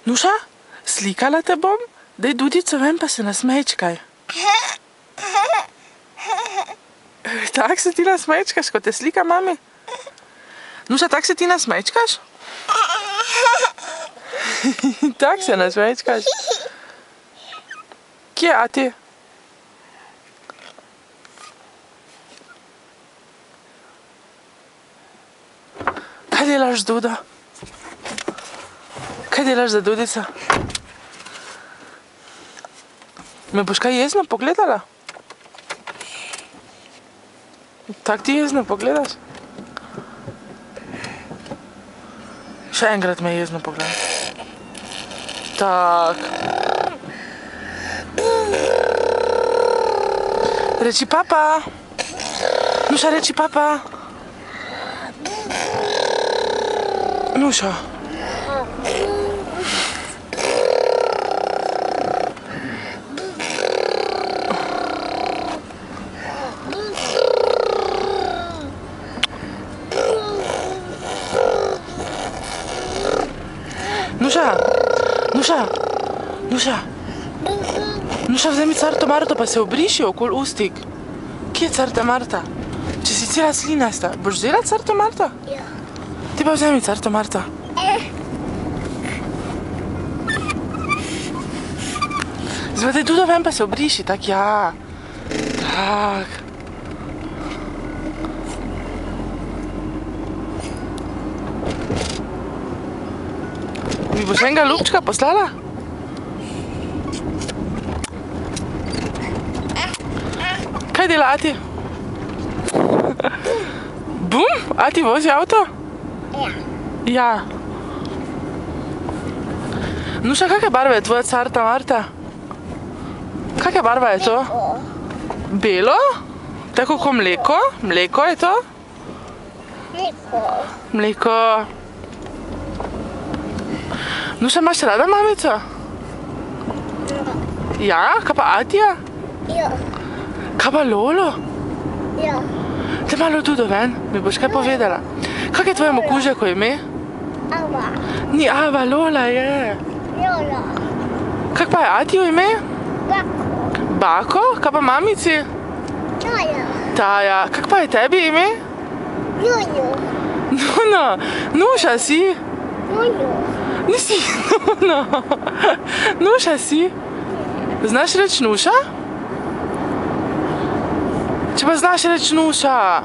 Nuša, slikala te bom, daj dudico ven pa se nasmejčkaj. Tak se ti nasmejčkaš, ko te slika mami? Nuša, tak se ti nasmejčkaš? Tak se nasmejčkaš. Kje, Ati? Kaj delaš z Dudo? Kaj delaš za Dudico? Me boš kaj jezno pogledala? Tak ti jezno pogledaš? Še enkrat me jezno pogledaj. Tak. Reči papa. Nuša, reči papa. Nuša. Nuša, Nuša, Nuša, Nuša, vzemi carto Marto pa se obriši okoli ustik. Kje je carta Marta? Če si cela slinasta, boš vzela carto Marta? Ja. Ti pa vzemi carto Marta. Zdaj daj Dudo ven pa se obriši, tak ja. Tak. Mi boš enega ljubčka poslala? Kaj dela Ati? Bum? Ati vozi avto? Ja. Ja. Nuša, kakve barve je tvoja carta Marta? Kakve barva je to? Belo? Tako kot mleko? Mleko je to? Mleko. Mleko. Nuša, imaš rada mamico? Ja? Kaj pa Atija? Ja. Kaj pa Lolo? Ja. Te malo Dudo ven, mi boš kaj povedala. Kak je tvojemu kužeku ime? Ava. Ni Ava, Lola je. Lola. Kak pa je Atiju ime? Bako. Bako? Kaj pa mamici? Taja. Taja. Kak pa je tebi ime? Nuno. Nuno. Nuša si? Nuno. Nisi Nuno. Nuša si? Znaš reči Nuša? Če pa znaš reči Nuša.